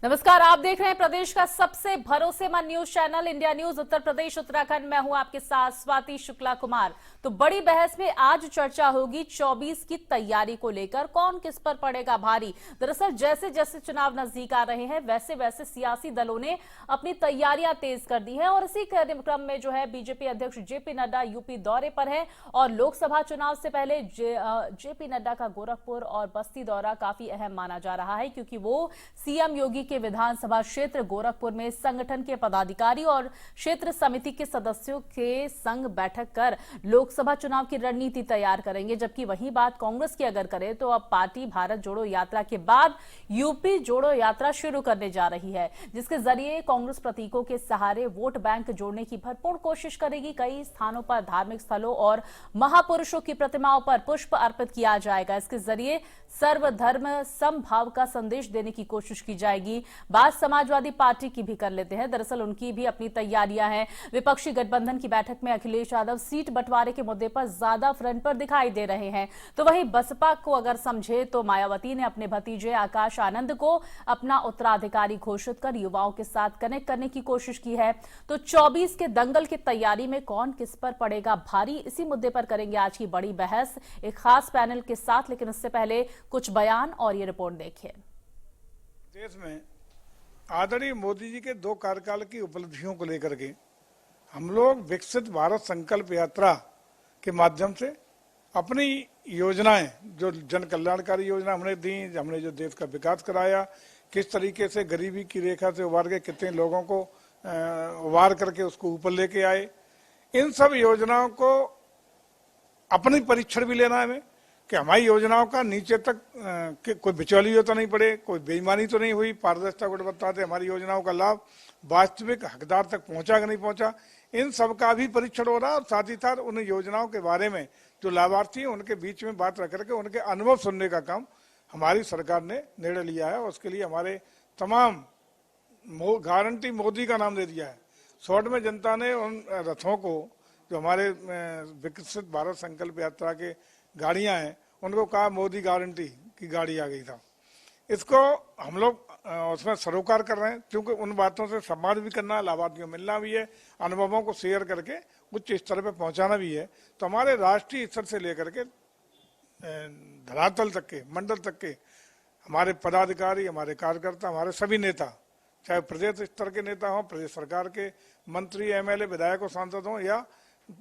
नमस्कार, आप देख रहे हैं प्रदेश का सबसे भरोसेमंद news channel India news Uttar Pradesh Uttarakhand. मैं हूं आपके साथ स्वाति शुक्ला कुमार। तो बड़ी बहस में आज चर्चा होगी 24 की तैयारी को लेकर, कौन किस पर पड़ेगा भारी। दरअसल जैसे जैसे चुनाव नजदीक आ रहे हैं वैसे वैसे सियासी दलों ने अपनी तैयारियां तेज कर दी है और इसी क्रम में जो है बीजेपी अध्यक्ष जेपी नड्डा यूपी दौरे पर है और लोकसभा चुनाव से पहले जेपी नड्डा का गोरखपुर और बस्ती दौरा काफी अहम माना जा रहा है, क्योंकि वो सीएम योगी के विधानसभा क्षेत्र गोरखपुर में संगठन के पदाधिकारी और क्षेत्र समिति के सदस्यों के संग बैठक कर लोकसभा चुनाव की रणनीति तैयार करेंगे। जबकि वही बात कांग्रेस की अगर करें तो अब पार्टी भारत जोड़ो यात्रा के बाद यूपी जोड़ो यात्रा शुरू करने जा रही है, जिसके जरिए कांग्रेस प्रतीकों के सहारे वोट बैंक जोड़ने की भरपूर कोशिश करेगी। कई स्थानों पर धार्मिक स्थलों और महापुरुषों की प्रतिमाओं पर पुष्प अर्पित किया जाएगा। इसके जरिए सर्वधर्म समभाव का संदेश देने की कोशिश की जाएगी। बात समाजवादी पार्टी की भी कर लेते हैं। दरअसल उनकी भी अपनी तैयारियां हैं। विपक्षी गठबंधन की बैठक में अखिलेश यादव सीट बंटवारे के मुद्दे पर ज्यादा फ्रंट पर दिखाई दे रहे हैं। तो वहीं बसपा को अगर समझे तो मायावती ने अपने भतीजे आकाश आनंद को अपना उत्तराधिकारी घोषित कर युवाओं के साथ कनेक्ट करने की कोशिश की है। तो 24 के दंगल की तैयारी में कौन किस पर पड़ेगा भारी, इसी मुद्दे पर करेंगे आज की बड़ी बहस एक खास पैनल के साथ। लेकिन इससे पहले कुछ बयान और ये रिपोर्ट देखिए। देश में आदरणीय मोदी जी के 2 कार्यकाल की उपलब्धियों को लेकर के हम लोग विकसित भारत संकल्प यात्रा के माध्यम से अपनी योजनाएं, जो जन कल्याणकारी योजना हमने दी, हमने जो देश का विकास कराया, किस तरीके से गरीबी की रेखा से उबार के कितने लोगों को उबार करके उसको ऊपर लेके आए, इन सब योजनाओं को अपनी परीक्षण भी लेना है हमें कि हमारी योजनाओं का नीचे तक कोई बिचौलियों तो नहीं पड़े, कोई बेईमानी तो नहीं हुई, पारदर्शिता गुणवत्ता से हमारी योजनाओं का लाभ वास्तविक हकदार तक पहुंचा कि नहीं पहुंचा, इन सब का भी परीक्षण हो रहा है। और साथ ही साथ उन योजनाओं के बारे में जो लाभार्थी हैं उनके बीच में बात रख करके उनके अनुभव सुनने का काम हमारी सरकार ने निर्णय लिया है। और उसके लिए हमारे तमाम गारंटी मोदी का नाम दे दिया है। शॉर्ट में जनता ने उन रथों को, जो हमारे विकसित भारत संकल्प यात्रा के गाड़ियां हैं, उनको कहा मोदी गारंटी की गाड़ी आ गई था। इसको हम लोग उसमें सरोकार कर रहे हैं, क्योंकि उन बातों से संवाद भी करना है, लाभार्थियों मिलना भी है, अनुभवों को शेयर करके उच्च स्तर पर पहुंचाना भी है। तो हमारे राष्ट्रीय स्तर से लेकर के धरातल तक के, मंडल तक के हमारे पदाधिकारी, हमारे कार्यकर्ता, हमारे सभी नेता, चाहे प्रदेश स्तर के नेता हों, प्रदेश सरकार के मंत्री, एमएलए, विधायक, सांसद हों या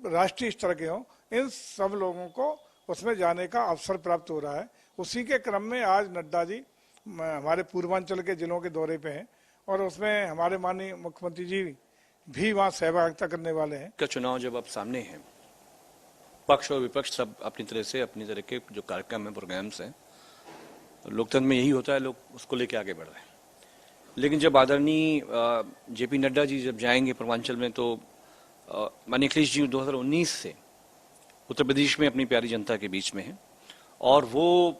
राष्ट्रीय स्तर के हों, इन सब लोगों को उसमें जाने का अवसर प्राप्त हो रहा है। उसी के क्रम में आज नड्डा जी हमारे पूर्वांचल के जिलों के दौरे पे हैं और उसमें हमारे माननीय मुख्यमंत्री जी भी वहाँ सहभागिता करने वाले हैं। का चुनाव जब अब सामने है, पक्ष और विपक्ष सब अपनी तरह से अपनी तरह के जो कार्यक्रम है, प्रोग्राम्स हैं, लोकतंत्र में यही होता है, लोग उसको लेके आगे बढ़ रहे हैं। लेकिन जब आदरणीय जेपी नड्डा जी जब जाएंगे पूर्वांचल में, तो माननीय अखिलेश जी 2019 से उत्तर प्रदेश में अपनी प्यारी जनता के बीच में है और वो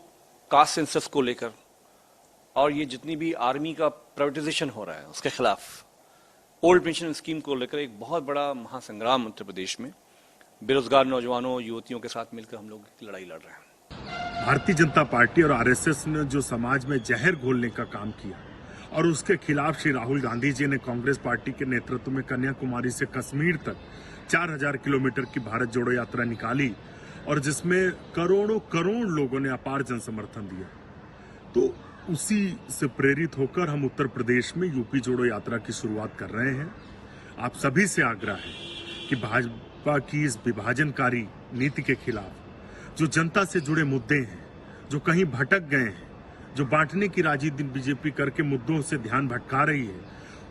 कास्ट सेंसस को लेकर और ये जितनी भी आर्मी का प्राइवेटाइजेशन हो रहा है उसके खिलाफ, ओल्ड पेंशन स्कीम को लेकर एक बहुत बड़ा महासंग्राम उत्तर प्रदेश में बेरोजगार नौजवानों, युवतियों के साथ मिलकर हम लोग लड़ाई लड़ रहे हैं। भारतीय जनता पार्टी और आरएसएस ने जो समाज में जहर घोलने का काम किया और उसके खिलाफ श्री राहुल गांधी जी ने कांग्रेस पार्टी के नेतृत्व में कन्याकुमारी से कश्मीर तक 4000 किलोमीटर की भारत जोड़ो यात्रा निकाली और जिसमें करोड़ों करोड़ लोगों ने अपार जन समर्थन दिया। तो उसी से प्रेरित होकर हम उत्तर प्रदेश में यूपी जोड़ो यात्रा की शुरुआत कर रहे हैं। आप सभी से आग्रह है कि भाजपा की इस विभाजनकारी नीति के खिलाफ जो जनता से जुड़े मुद्दे हैं, जो कहीं भटक गए हैं, जो बांटने की राजनीति बीजेपी करके मुद्दों से ध्यान भटका रही है,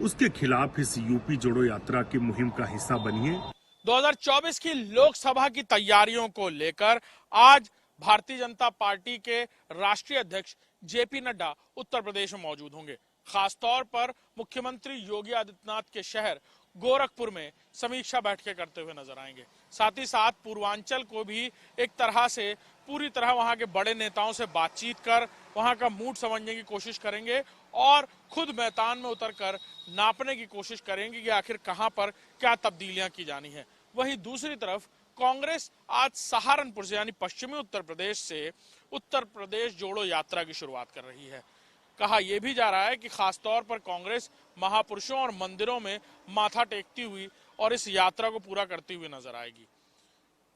उसके खिलाफ इस यूपी जोड़ो यात्रा की मुहिम का हिस्सा बनिए। 2024 की लोकसभा की तैयारियों को लेकर आज भारतीय जनता पार्टी के राष्ट्रीय अध्यक्ष जेपी नड्डा उत्तर प्रदेश में मौजूद होंगे। खासतौर पर मुख्यमंत्री योगी आदित्यनाथ के शहर गोरखपुर में समीक्षा बैठकें करते हुए नजर आएंगे। साथ ही साथ पूर्वांचल को भी एक तरह से पूरी तरह वहां के बड़े नेताओं से बातचीत कर वहां का मूड समझने की कोशिश करेंगे और खुद मैदान में उतरकर नापने की कोशिश करेंगे कि आखिर कहां पर क्या तब्दीलियां की जानी है। वहीं दूसरी तरफ कांग्रेस आज सहारनपुर से यानी पश्चिमी उत्तर प्रदेश से उत्तर प्रदेश जोड़ो यात्रा की शुरुआत कर रही है। कहा यह भी जा रहा है कि खासतौर पर कांग्रेस महापुरुषों और मंदिरों में माथा टेकती हुई और इस यात्रा को पूरा करती हुई नजर आएगी।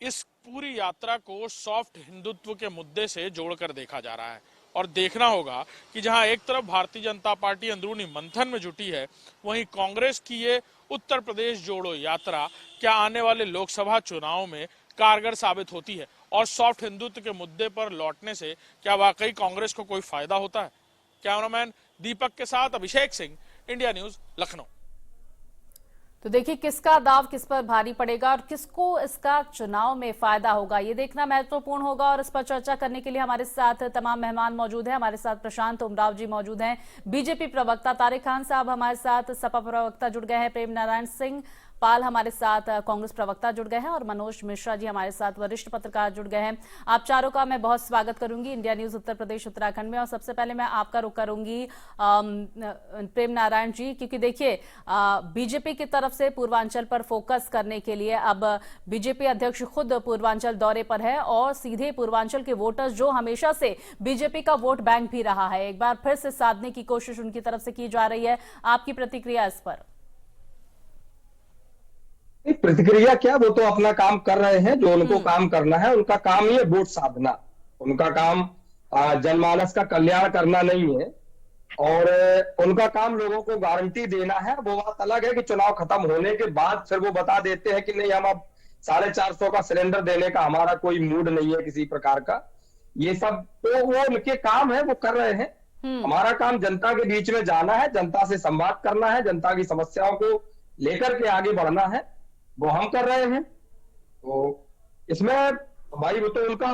इस पूरी यात्रा को सॉफ्ट हिंदुत्व के मुद्दे से जोड़कर देखा जा रहा है और देखना होगा कि जहां एक तरफ भारतीय जनता पार्टी अंदरूनी मंथन में जुटी है, वहीं कांग्रेस की ये उत्तर प्रदेश जोड़ो यात्रा क्या आने वाले लोकसभा चुनाव में कारगर साबित होती है और सॉफ्ट हिंदुत्व के मुद्दे पर लौटने से क्या वाकई कांग्रेस को कोई फायदा होता है। कैमरामैन दीपक के साथ अभिषेक सिंह, इंडिया न्यूज, लखनऊ। तो देखिए किसका दाव किस पर भारी पड़ेगा और किसको इसका चुनाव में फायदा होगा, ये देखना महत्वपूर्ण होगा। और इस पर चर्चा करने के लिए हमारे साथ तमाम मेहमान मौजूद हैं। हमारे साथ प्रशांत उमराव जी मौजूद हैं, बीजेपी प्रवक्ता तारिक खान साहब हमारे साथ, सपा प्रवक्ता जुड़ गए हैं प्रेम नारायण सिंह पाल हमारे साथ, कांग्रेस प्रवक्ता जुड़ गए हैं और मनोज मिश्रा जी हमारे साथ वरिष्ठ पत्रकार जुड़ गए हैं। आप चारों का मैं बहुत स्वागत करूंगी इंडिया न्यूज उत्तर प्रदेश उत्तराखंड में। और सबसे पहले मैं आपका रुख करूंगी प्रेम नारायण जी, क्योंकि देखिए बीजेपी की तरफ से पूर्वांचल पर फोकस करने के लिए अब बीजेपी अध्यक्ष खुद पूर्वांचल दौरे पर है और सीधे पूर्वांचल के वोटर्स जो हमेशा से बीजेपी का वोट बैंक भी रहा है, एक बार फिर से साधने की कोशिश उनकी तरफ से की जा रही है। आपकी प्रतिक्रिया इस पर? प्रतिक्रिया क्या, वो तो अपना काम कर रहे हैं जो उनको काम करना है। उनका काम ही है वोट साधना, उनका काम जनमानस का कल्याण करना नहीं है और उनका काम लोगों को गारंटी देना है। वो बात अलग है कि चुनाव खत्म होने के बाद फिर वो बता देते हैं कि नहीं हम अब 450 का सिलेंडर देने का हमारा कोई मूड नहीं है किसी प्रकार का। ये सब तो वो उनके काम है, वो कर रहे हैं। हमारा काम जनता के बीच में जाना है, जनता से संवाद करना है, जनता की समस्याओं को लेकर के आगे बढ़ना है, वो हम कर रहे हैं। तो इसमें भाई वो तो उनका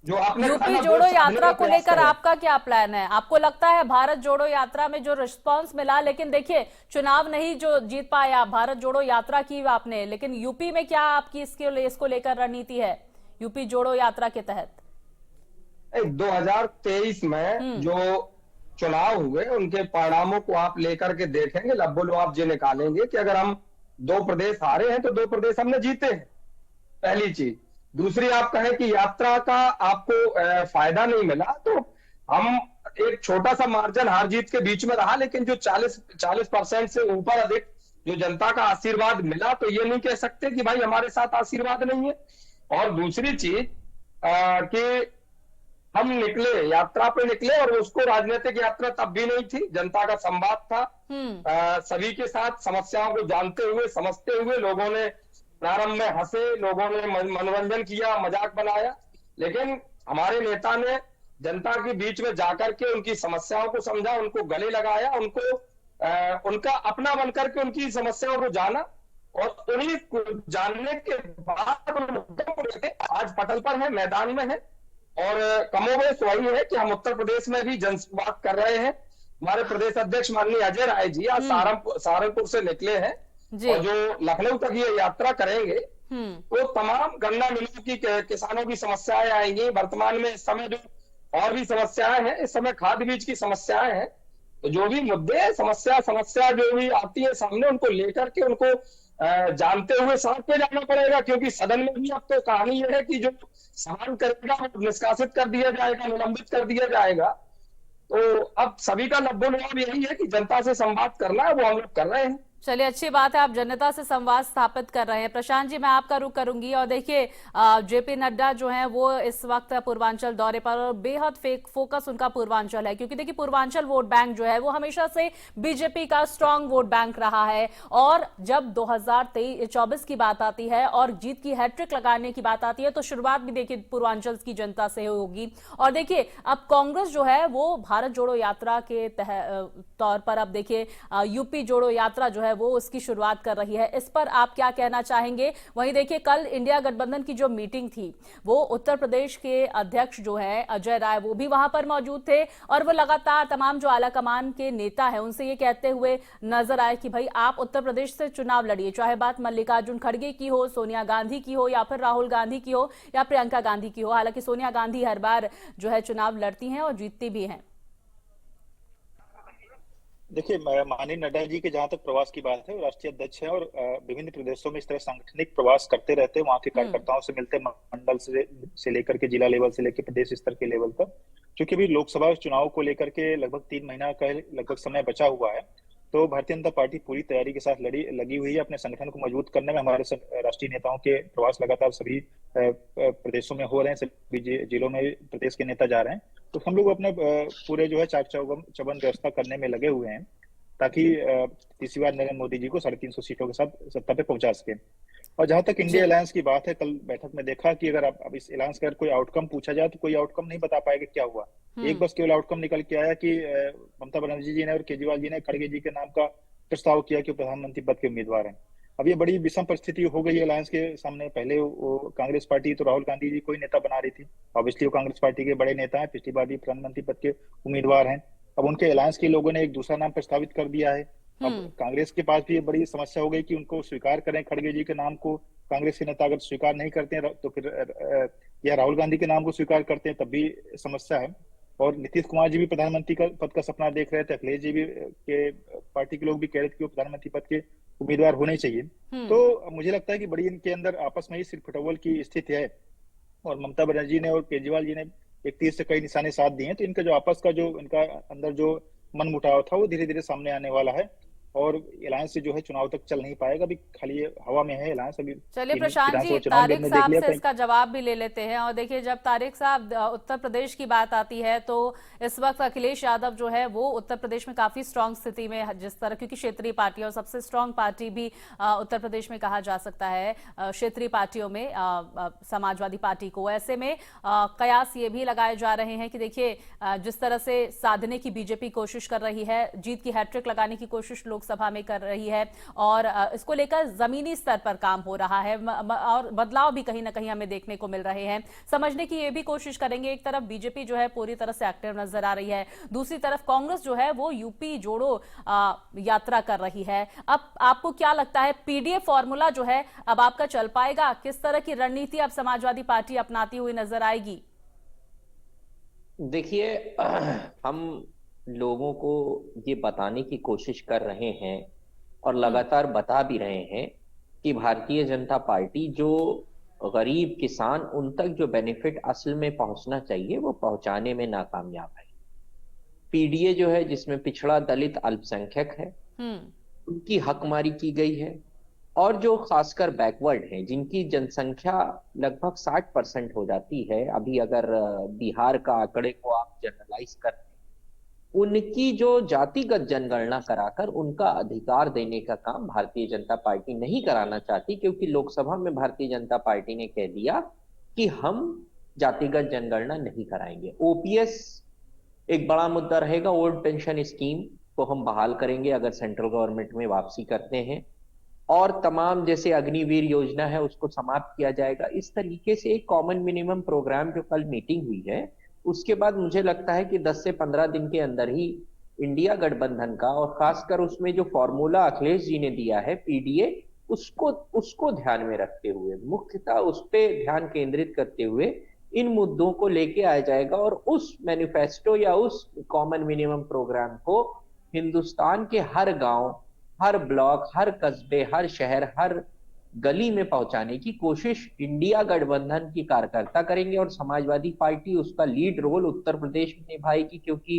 जो आपने यूपी जोड़ो यात्रा को लेकर आपका क्या प्लान है? आपको लगता है भारत जोड़ो यात्रा में जो रिस्पांस मिला, लेकिन देखिए चुनाव नहीं जो जीत पाया, भारत जोड़ो यात्रा की आपने, लेकिन यूपी में क्या आपकी इसको लेकर रणनीति है यूपी जोड़ो यात्रा के तहत? 2023 में जो चुनाव हुए उनके परिणामों को आप लेकर के देखेंगे, लब्बो लुआब जी निकालेंगे कि अगर हम 2 प्रदेश हारे हैं तो 2 प्रदेश हमने जीते हैं, पहली चीज। दूसरी, आप कहें कि यात्रा का आपको फायदा नहीं मिला, तो हम एक छोटा सा मार्जिन हार जीत के बीच में रहा, लेकिन जो 40% से ऊपर अधिक जो जनता का आशीर्वाद मिला, तो ये नहीं कह सकते कि भाई हमारे साथ आशीर्वाद नहीं है। और दूसरी चीज कि हम निकले, यात्रा पे निकले और उसको राजनीतिक यात्रा तब भी नहीं थी, जनता का संवाद था। सभी के साथ समस्याओं को जानते हुए समझते हुए लोगों ने प्रारंभ में हंसे, लोगों ने मनोरंजन किया, मजाक बनाया, लेकिन हमारे नेता ने जनता के बीच में जाकर के उनकी समस्याओं को समझा, उनको गले लगाया, उनको उनका अपना बनकर के उनकी समस्याओं को जाना और उन्हीं को जानने के बाद आज पटल पर है, मैदान में है। और कमोबेश वही है कि हम उत्तर प्रदेश में भी जनसंवाद कर रहे हैं। हमारे प्रदेश अध्यक्ष माननीय अजय राय जी आज सहारनपुर से निकले हैं और जो लखनऊ तक ये यात्रा करेंगे, तो तमाम गन्ना मिलों की किसानों की समस्याएं आएंगी। वर्तमान में इस समय जो और भी समस्याएं हैं, इस समय खाद बीज की समस्याएं हैं, तो जो भी मुद्दे समस्या जो भी आती है सामने, उनको लेकर के उनको जानते हुए साथ में जाना पड़ेगा, क्योंकि सदन में भी अब तो कहानी यह है कि जो सवाल करेगा वो निष्कासित कर दिया जाएगा, निलंबित कर दिया जाएगा। तो अब सभी का लब्बो लुआब यही है कि जनता से संवाद करना है, वो हम लोग कर रहे हैं। चलिए अच्छी बात है, आप जनता से संवाद स्थापित कर रहे हैं। प्रशांत जी, मैं आपका रुख करूंगी। और देखिए जेपी नड्डा जो हैं वो इस वक्त पूर्वांचल दौरे पर और बेहद फोकस उनका पूर्वांचल है, क्योंकि देखिए पूर्वांचल वोट बैंक जो है वो हमेशा से बीजेपी का स्ट्रांग वोट बैंक रहा है। और जब 2024 की बात आती है और जीत की हैट्रिक लगाने की बात आती है, तो शुरुआत भी देखिए पूर्वांचल की जनता से होगी। और देखिए अब कांग्रेस जो है वो भारत जोड़ो यात्रा के तौर पर अब देखिए यूपी जोड़ो यात्रा जो है वो उसकी शुरुआत कर रही है। इस पर आप क्या कहना चाहेंगे? वहीं देखिए कल इंडिया गठबंधन की जो मीटिंग थी, वो उत्तर प्रदेश के अध्यक्ष जो है अजय राय, वो भी वहां पर मौजूद थे और वो लगातार तमाम जो आला कमान के नेता है उनसे ये कहते हुए नजर आए कि भाई आप उत्तर प्रदेश से चुनाव लड़िए, चाहे बात मल्लिकार्जुन खड़गे की हो, सोनिया गांधी की हो, या फिर राहुल गांधी की हो, या प्रियंका गांधी की हो। हालांकि सोनिया गांधी हर बार जो है चुनाव लड़ती हैं और जीतती भी हैं। देखिए, माननीय नड्डा जी के जहां तक प्रवास की बात है, वो राष्ट्रीय अध्यक्ष हैं और विभिन्न प्रदेशों में इस तरह सांगठनिक प्रवास करते रहते हैं, वहां के कार्यकर्ताओं से मिलते हैं, मंडल से लेकर के जिला लेवल से लेकर प्रदेश स्तर के लेवल पर। क्योंकि अभी लोकसभा चुनाव को लेकर के लगभग 3 महीना का लगभग समय बचा हुआ है, तो भारतीय जनता पार्टी पूरी तैयारी के साथ लगी हुई है अपने संगठन को मजबूत करने में। हमारे राष्ट्रीय नेताओं के प्रवास लगातार सभी प्रदेशों में हो रहे हैं, सभी जिलों में प्रदेश के नेता जा रहे हैं। तो हम लोग अपने पूरे जो है चाक चौबंद व्यवस्था करने में लगे हुए हैं, ताकि तीसरी बार नरेंद्र मोदी जी को 350 सीटों के साथ सत्ता पे पहुंचा सके। और जहां तक इंडिया अलायंस की बात है, कल बैठक में देखा कि अगर अब इस अलायंस का कोई आउटकम पूछा जाए तो कोई आउटकम नहीं बता पाएगा क्या हुआ। एक बस केवल आउटकम निकल के आया कि ममता बनर्जी जी ने और केजरीवाल जी ने खड़गे जी के नाम का प्रस्ताव किया कि प्रधानमंत्री पद के उम्मीदवार हैं। अब ये बड़ी विषम परिस्थिति हो गई है अलायंस के सामने। पहले वो कांग्रेस पार्टी तो राहुल गांधी जी को ही नेता बना रही थी, ऑब्वियसली वो कांग्रेस पार्टी के बड़े नेता हैं, पिछली बार भी प्रधानमंत्री पद के उम्मीदवार हैं। अब उनके अलायंस के लोगों ने एक दूसरा नाम प्रस्तावित कर दिया है। अब कांग्रेस के पास भी ये बड़ी समस्या हो गई कि उनको स्वीकार करें खड़गे जी के नाम को। कांग्रेस के नेता अगर स्वीकार नहीं करते हैं तो फिर या राहुल गांधी के नाम को स्वीकार करते हैं तब भी समस्या है। और नीतीश कुमार जी भी प्रधानमंत्री का पद का सपना देख रहे थे, अखिलेश जी भी के पार्टी के लोग भी कह रहे थे कि वो प्रधानमंत्री पद के उम्मीदवार होने चाहिए। तो मुझे लगता है कि बड़ी इनके अंदर आपस में ही सिर फुटबॉल की स्थिति है। और ममता बनर्जी ने और केजरीवाल जी ने एक तीर से कई निशाने साध दिए हैं, तो इनका जो आपस का जो इनका अंदर जो मन मुटाव था वो धीरे धीरे सामने आने वाला है। और अलायंस से जो है चुनाव तक चल नहीं पाएगा, अभी खाली हवा में है अलायंस। अभी चलिए प्रशांत जी, तारिक साहब से इसका जवाब भी ले लेते हैं। और देखिए, जब तारिक साहब उत्तर प्रदेश की बात आती है तो इस वक्त अखिलेश यादव जो है वो उत्तर प्रदेश में काफी स्ट्रांग स्थिति में, जिस तरह, क्योंकि क्षेत्रीय पार्टी और सबसे स्ट्रांग पार्टी भी उत्तर प्रदेश में कहा जा सकता है क्षेत्रीय पार्टियों में समाजवादी पार्टी को। ऐसे में कयास ये भी लगाए जा रहे हैं कि देखिए जिस तरह से साधने की बीजेपी कोशिश कर रही है, जीत की हैट्रिक लगाने की कोशिश लोकसभा में कर रही है, और इसको लेकर जमीनी स्तर पर काम हो रहा है और बदलाव भी कहीं ना कहीं हमें देखने को मिल रहे हैं। समझने की ये भी कोशिश करेंगे, एक तरफ बीजेपी जो है पूरी तरह से एक्टिव नजर आ रही है, दूसरी तरफ कांग्रेस जो है वो यूपी जोड़ो यात्रा कर रही है। अब आपको क्या लगता है, पीडीए फॉर्मूला जो है अब आपका चल पाएगा? किस तरह की रणनीति अब समाजवादी पार्टी अपनाती हुई नजर आएगी? देखिए, हम लोगों को ये बताने की कोशिश कर रहे हैं और लगातार बता भी रहे हैं कि भारतीय जनता पार्टी जो गरीब किसान उन तक जो बेनिफिट असल में पहुंचना चाहिए वो पहुंचाने में नाकामयाब है। पीडीए जो है, जिसमें पिछड़ा, दलित, अल्पसंख्यक है, उनकी हकमारी की गई है। और जो खासकर बैकवर्ड हैं, जिनकी जनसंख्या लगभग 60% हो जाती है, अभी अगर बिहार का आंकड़े को आप जनरलाइज कर, उनकी जो जातिगत जनगणना कराकर उनका अधिकार देने का काम भारतीय जनता पार्टी नहीं कराना चाहती, क्योंकि लोकसभा में भारतीय जनता पार्टी ने कह दिया कि हम जातिगत जनगणना नहीं कराएंगे। ओपीएस एक बड़ा मुद्दा रहेगा, ओल्ड पेंशन स्कीम को हम बहाल करेंगे अगर सेंट्रल गवर्नमेंट में वापसी करते हैं, और तमाम जैसे अग्निवीर योजना है उसको समाप्त किया जाएगा। इस तरीके से एक कॉमन मिनिमम प्रोग्राम जो कल मीटिंग हुई है, उसके बाद मुझे लगता है कि 10 से 15 दिन के अंदर ही इंडिया गठबंधन का, और खासकर उसमें जो फॉर्मूला अखिलेश जी ने दिया है पीडीए, उसको ध्यान में रखते हुए, मुख्यतः उस पर ध्यान केंद्रित करते हुए इन मुद्दों को लेके आया जाएगा। और उस मैनिफेस्टो या उस कॉमन मिनिमम प्रोग्राम को हिंदुस्तान के हर गांव, हर ब्लॉक, हर कस्बे, हर शहर, हर गली में पहुंचाने की कोशिश इंडिया गठबंधन की कार्यकर्ता करेंगे। और समाजवादी पार्टी उसका लीड रोल उत्तर प्रदेश में निभाएगी, क्योंकि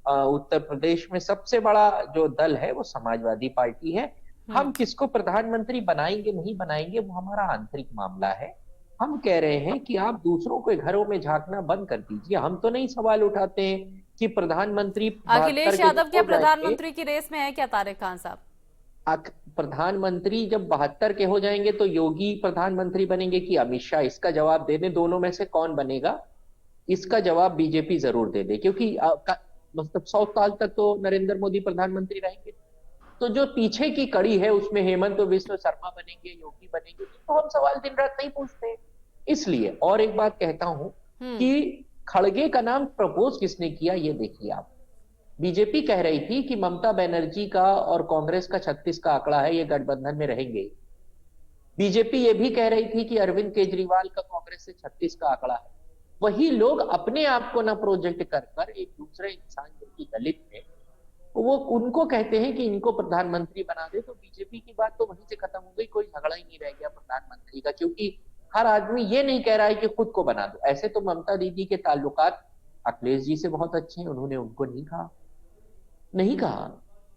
उत्तर प्रदेश में सबसे बड़ा जो दल है वो समाजवादी पार्टी है। हम किसको प्रधानमंत्री बनाएंगे नहीं बनाएंगे वो हमारा आंतरिक मामला है। हम कह रहे हैं कि आप दूसरों के घरों में झांकना बंद कर दीजिए। हम तो नहीं सवाल उठाते हैं कि प्रधानमंत्री अखिलेश यादव क्या प्रधानमंत्री की रेस में है क्या तारिक खान साहब? प्रधानमंत्री जब 72 के हो जाएंगे तो योगी प्रधानमंत्री बनेंगे कि अमित शाह? इसका जवाब दे दें, दोनों में से कौन बनेगा? इसका जवाब बीजेपी जरूर दे दे, क्योंकि मतलब 100 साल तक तो नरेंद्र मोदी प्रधानमंत्री रहेंगे। तो जो पीछे की कड़ी है उसमें हेमंत बिस्व शर्मा बनेंगे, योगी बनेंगे, तो हम सवाल दिन रात नहीं पूछते। इसलिए और एक बात कहता हूं कि खड़गे का नाम प्रपोज किसने किया ये देखिए आप। बीजेपी कह रही थी कि ममता बनर्जी का और कांग्रेस का 36 का आंकड़ा है, ये गठबंधन में रहेंगे। बीजेपी ये भी कह रही थी कि अरविंद केजरीवाल का कांग्रेस से 36 का आंकड़ा है। वही लोग अपने आप को ना प्रोजेक्ट कर एक दूसरे इंसान जो कि दलित है वो उनको कहते हैं कि इनको प्रधानमंत्री बना दे। तो बीजेपी की बात तो वहीं से खत्म हो गई, कोई झगड़ा ही नहीं रह गया प्रधानमंत्री का, क्योंकि हर आदमी ये नहीं कह रहा है कि खुद को बना दो। ऐसे तो ममता दीदी के ताल्लुकात अखिलेश जी से बहुत अच्छे हैं, उन्होंने उनको नहीं कहा।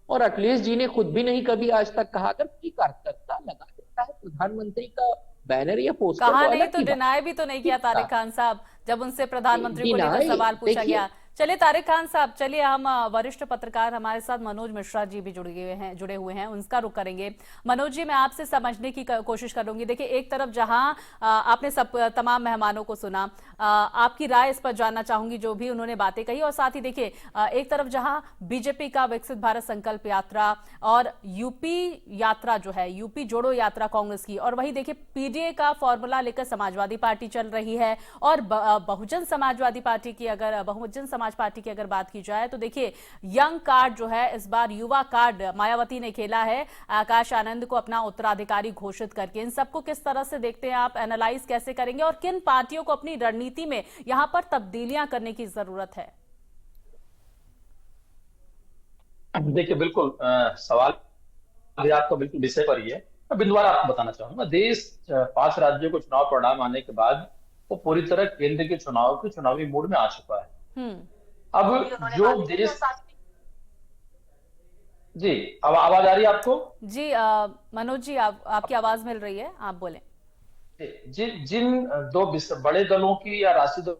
और अखिलेश जी ने खुद भी नहीं कभी आज तक कहा। अगर कोई कार्यकर्ता लगा देता है प्रधानमंत्री का बैनर या पोस्टर कहा तो नहीं अलग तो की बात डिनाई भी तो नहीं किया तारिक खान साहब जब उनसे प्रधानमंत्री को लेकर डिनाई सवाल पूछा देखिए। गया। चलिए तारिक खान साहब, चलिए हम वरिष्ठ पत्रकार हमारे साथ मनोज मिश्रा जी भी जुड़े हुए हैं, उनका रुख करेंगे। मनोज जी, मैं आपसे समझने की कोशिश करूंगी। देखिए, एक तरफ जहां आपने तमाम मेहमानों को सुना, आपकी राय इस पर जानना चाहूंगी, जो भी उन्होंने बातें कही। और साथ ही देखिए, एक तरफ जहां बीजेपी का विकसित भारत संकल्प यात्रा और यूपी यात्रा जो है, यूपी जोड़ो यात्रा कांग्रेस की, और वही देखिए पीडीए का फॉर्मूला लेकर समाजवादी पार्टी चल रही है। और बहुजन समाज पार्टी की अगर बात की जाए तो देखिए, यंग कार्ड जो है, इस बार युवा कार्ड मायावती ने खेला है, आकाश आनंद को अपना उत्तराधिकारी घोषित करके। इन सबको किस तरह से देखते हैं आप, एनालाइज कैसे करेंगे, और किन पार्टियों को अपनी रणनीति में यहां पर तब्दीलियां करने की जरूरत है? देखिए, बिल्कुल सवाल भी आपका बिल्कुल विषय पर ही है। मैं बिंदुवार आपको बताना चाहूंगा। देश 5 राज्यों को चुनाव परिणाम आने के बाद वो पूरी तरह केंद्र के चुनाव के चुनावी मूड में आ चुका है। अब जो देश, जी अब आवाज आ रही है आपको? जी मनोज जी, आपकी आवाज मिल रही है, आप बोलें। जिन दो बड़े दलों की या राष्ट्रीय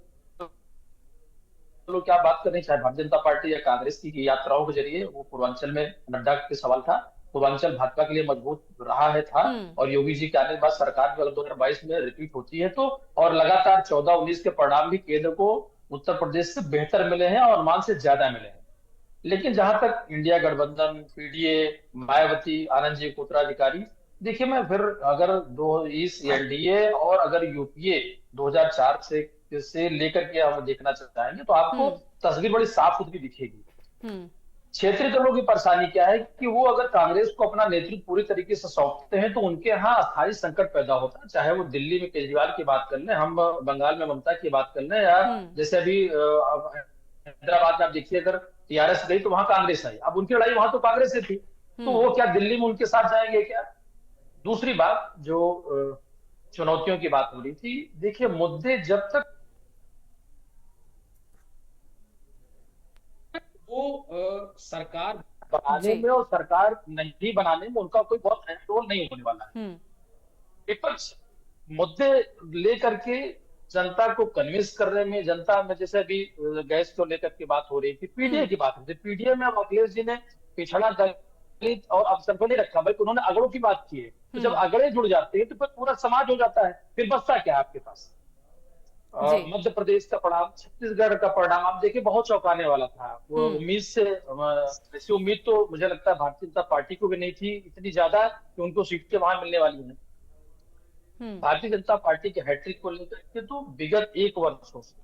दलों की आप बात करें, चाहे भारतीय जनता पार्टी या कांग्रेस की यात्राओं के जरिए, वो पूर्वांचल में नड्डा के सवाल था, पूर्वांचल भाजपा के लिए मजबूत रहा है था, और योगी जी के आने के बाद सरकार में 2022 में रिपीट होती है, तो और लगातार 14-19 के परिणाम भी केंद्र को उत्तर प्रदेश से बेहतर मिले हैं और मान से ज्यादा मिले हैं। लेकिन जहां तक इंडिया गठबंधन, पीडीए, मायावती, आनंद जी को उत्तराधिकारी, देखिए मैं फिर अगर इस एनडीए और अगर यूपीए 2004 से लेकर के हम देखना चाहेंगे तो आपको तस्वीर बड़ी साफ सुथरी दिखेगी। क्षेत्रीय दलों की परेशानी क्या है कि वो अगर कांग्रेस को अपना नेतृत्व पूरी तरीके से सौंपते हैं तो उनके यहाँ अस्थायी संकट पैदा होता है। चाहे वो दिल्ली में केजरीवाल की बात कर लें, हम बंगाल में ममता की बात कर लें, या जैसे अभी हैदराबाद में आप देखिए, अगर टीआरएस गई तो वहां कांग्रेस आई। अब उनकी लड़ाई वहां तो कांग्रेस से थी, तो वो क्या दिल्ली में उनके साथ जाएंगे क्या? दूसरी बात, जो चुनौतियों की बात हो रही थी, देखिए मुद्दे जब तक वो सरकार बनाने में और सरकार नहीं बनाने में उनका कोई बहुत अहम रोल नहीं होने वाला है। विपक्ष मुद्दे लेकर के जनता को कन्विंस करने में, जनता में, जैसे अभी गैस को लेकर के बात हो रही थी, पीडीए की बात हो रही थी, पीडीए में अब अखिलेश जी ने पिछड़ा दलित और अवसर को नहीं रखा, बल्कि उन्होंने अगड़ों की बात की है। तो जब अगड़े जुड़ जाते हैं तो फिर पूरा समाज हो जाता है, फिर बचता क्या है आपके पास? मध्य प्रदेश का परिणाम, छत्तीसगढ़ का परिणाम आप देखिए, बहुत चौंकाने वाला था। वो उम्मीद से, ऐसी उम्मीद तो मुझे लगता है भारतीय जनता पार्टी को भी नहीं थी इतनी ज्यादा कि उनको सीटें वहां मिलने वाली हैं। भारतीय जनता पार्टी के हैट्रिक को लेकर के तो विगत 1 वर्षों से,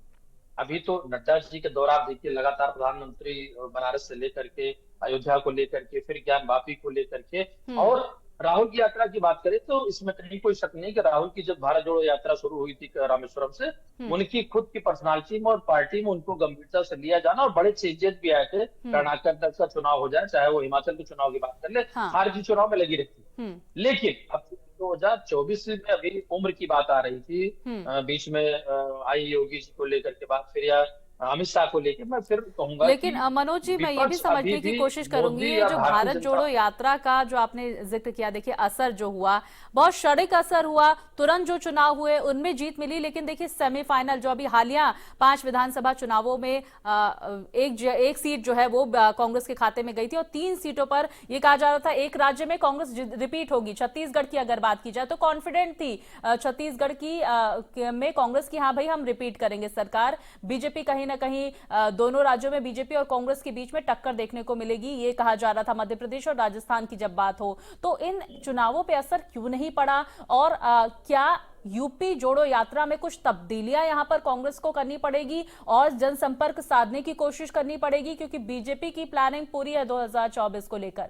अभी तो नड्डा जी के दौर आप देखिए, लगातार प्रधानमंत्री बनारस से लेकर के अयोध्या को लेकर के, फिर ज्ञान वापी को लेकर के, और राहुल की यात्रा की बात करें तो इसमें कहीं कोई शक नहीं कि राहुल की जब भारत जोड़ो यात्रा शुरू हुई थी रामेश्वरम से, उनकी खुद की पर्सनालिटी में और पार्टी में उनको गंभीरता से लिया जाना, और बड़े चेंजेस भी आए थे। कर्नाटक का चुनाव हो जाए, चाहे वो हिमाचल के चुनाव की बात कर ले, हर जी चुनाव में लगी रहती। लेकिन अब 2024 में अभी उम्र की बात आ रही थी, बीच में आई योगी जी को लेकर के बात, फिर या अमित शाह को लेकर, मैं फिर कहूंगा। लेकिन मनोज जी, मैं ये भी समझने की कोशिश करूंगी, ये जो भारत जोड़ो यात्रा का जो आपने जिक्र किया, देखिए असर जो हुआ, बहुत क्षणिक असर हुआ। तुरंत जो चुनाव हुए उनमें जीत मिली, लेकिन देखिए सेमीफाइनल जो अभी हालिया 5 विधानसभा चुनावों में एक सीट जो है वो कांग्रेस के खाते में गई थी, और 3 सीटों पर यह कहा जा रहा था एक राज्य में कांग्रेस रिपीट होगी। छत्तीसगढ़ की अगर बात की जाए तो कॉन्फिडेंट थी छत्तीसगढ़ की में कांग्रेस की, हाँ भाई हम रिपीट करेंगे सरकार। बीजेपी कहीं ना कहीं दोनों राज्यों में बीजेपी और कांग्रेस के बीच में टक्कर देखने को मिलेगी, ये कहा जा रहा था। मध्य प्रदेश और राजस्थान की जब बात हो तो इन चुनावों पे असर क्यों नहीं पड़ा, और क्या यूपी जोड़ो यात्रा में कुछ तब्दीलियां यहां पर कांग्रेस को करनी पड़ेगी और जनसंपर्क साधने की कोशिश करनी पड़ेगी, क्योंकि बीजेपी की प्लानिंग पूरी है 2024 को लेकर?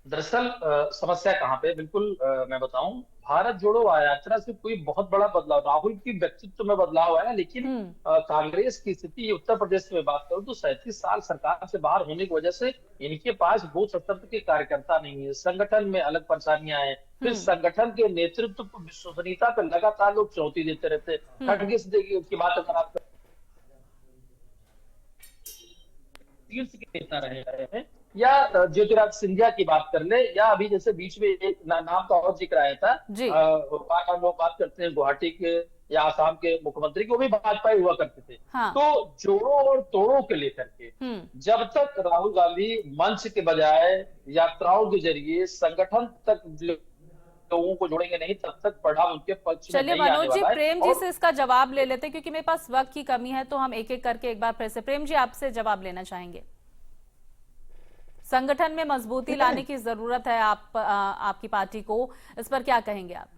दरअसल समस्या कहां पे, बिल्कुल मैं बताऊं, भारत जोड़ो यात्रा से कोई बहुत बड़ा बदलाव, राहुल की व्यक्तित्व में बदलाव आया, लेकिन कांग्रेस की स्थिति उत्तर प्रदेश में बात करूं तो 37 साल सरकार से बाहर होने की वजह से इनके पास बूथ स्तर के कार्यकर्ता नहीं है, संगठन में अलग परेशानियां हैं, फिर संगठन के नेतृत्व को विश्वसनीयता पर लगातार लोग चुनौती देते रहते। खड़गे की बात अगर आप शीर्ष के नेता रहे हैं, या ज्योतिरादित्य सिंधिया की बात कर ले, या अभी जैसे बीच में एक नाम का और जिक्र आया था, लोग बात करते हैं गुवाहाटी के या आसाम के मुख्यमंत्री को भी भाजपा ही हुआ करते थे। हाँ। तो जोड़ों और तोड़ों के लेकर के जब तक राहुल गांधी मंच के बजाय यात्राओं के जरिए संगठन तक लोगों को जोड़ेंगे नहीं, तब तक परिणाम उनके पक्ष में नहीं आने वाला है। मनोज जी, प्रेम जी से इसका जवाब ले लेते हैं क्योंकि मेरे पास वक्त की कमी है, तो हम एक एक करके एक बार फिर से प्रेम जी आपसे जवाब लेना चाहेंगे। संगठन में मजबूती लाने की जरूरत है आपकी पार्टी को, इस पर क्या कहेंगे आप?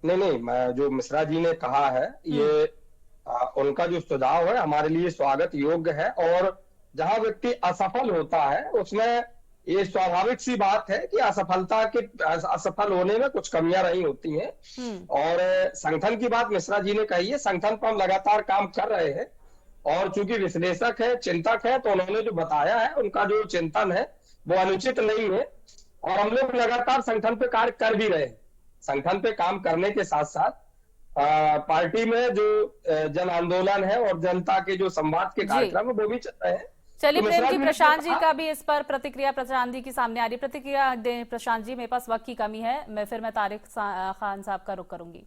नहीं, जो मिश्रा जी ने कहा है ये उनका जो सुझाव है हमारे लिए स्वागत योग्य है। और जहां व्यक्ति असफल होता है उसमें ये स्वाभाविक सी बात है कि असफल होने में कुछ कमियां रही होती हैं। और संगठन की बात मिश्रा जी ने कही है, संगठन पर हम लगातार काम कर रहे हैं और चूंकि विश्लेषक है, चिंतक है, तो उन्होंने जो बताया है उनका जो चिंतन है वो अनुचित नहीं है और हम लोग लगातार संगठन पे कार्य कर भी रहे हैं। संगठन पे काम करने के साथ साथ पार्टी में जो जन आंदोलन है और जनता के जो संवाद के कार्यक्रम है वो भी चल रहे हैं। चलिए प्रेम जी, प्रशांत जी का भी इस पर प्रतिक्रिया प्रशांत जी की सामने आ रही है, प्रतिक्रिया दें प्रशांत जी। मेरे पास वक्त की कमी है, मैं तारिक खान साहब का रुख करूंगी।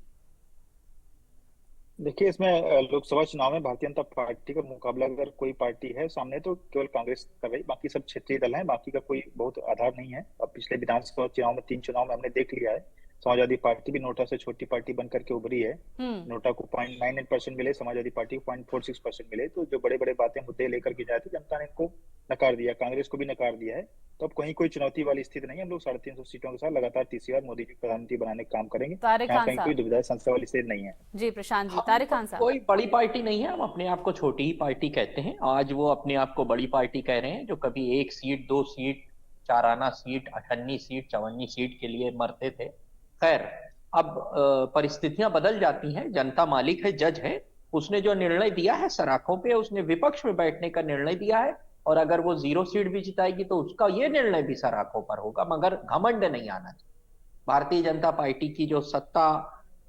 देखिए, इसमें लोकसभा चुनाव में भारतीय जनता पार्टी का मुकाबला अगर कोई पार्टी है सामने तो केवल कांग्रेस कर रही, बाकी सब क्षेत्रीय दल हैं, बाकी का कोई बहुत आधार नहीं है। अब पिछले विधानसभा चुनाव में 3 चुनाव में हमने देख लिया है, समाजवादी पार्टी भी नोटा से छोटी पार्टी बनकर के उभरी है। नोटा को 0.98% मिले, समाजवादी पार्टी को 0.46% मिले। तो जो बड़े बड़े बातें मुद्दे लेकर के जाते जनता ने इनको नकार दिया, कांग्रेस को भी नकार दिया है। तो अब कहीं कोई चुनौती वाली स्थिति नहीं है। हम लोग 350 सीटों के साथ लगातार तीसरी बार मोदी जी प्रधानमंत्री बनाने का काम करेंगे। कहीं कोई दुविधा संशय वाली स्थिति नहीं है। जी प्रशांत जी। तारिक खान साहब, कोई बड़ी पार्टी नहीं है, हम अपने आप को छोटी ही पार्टी कहते हैं। आज वो अपने आप को बड़ी पार्टी कह रहे हैं, जो कभी 1 सीट 2 सीट 4 आना सीट 58 सीट 54 सीट के लिए मरते थे। खैर, अब परिस्थितियां बदल जाती हैं, जनता मालिक है, जज है। उसने जो निर्णय दिया है सराखों पे, उसने विपक्ष में बैठने का निर्णय दिया है और अगर वो 0 सीट भी जिताएगी तो उसका ये निर्णय भी सराखों पर होगा, मगर घमंड नहीं आना चाहिए। भारतीय जनता पार्टी की जो सत्ता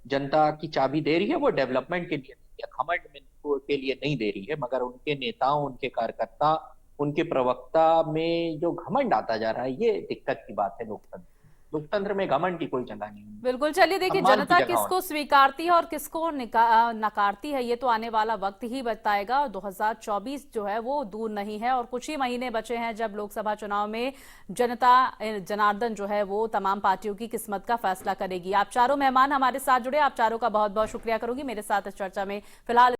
जनता की चाबी दे रही है वो डेवलपमेंट के लिए नहीं है, घमंड के लिए नहीं दे रही है, मगर उनके नेताओं, उनके कार्यकर्ता, उनके प्रवक्ता में जो घमंड आता जा रहा है, ये दिक्कत की बात है। लोकतंत्र में घमंड की कोई जगह नहीं है। बिल्कुल। चलिए देखिए, जनता किसको स्वीकारती है और किसको नकारती है ये तो आने वाला वक्त ही बताएगा। 2024 जो है वो दूर नहीं है और कुछ ही महीने बचे हैं जब लोकसभा चुनाव में जनता जनार्दन जो है वो तमाम पार्टियों की किस्मत का फैसला करेगी। आप चारों मेहमान हमारे साथ जुड़े, आप चारों का बहुत बहुत शुक्रिया करूंगी मेरे साथ इस चर्चा में। फिलहाल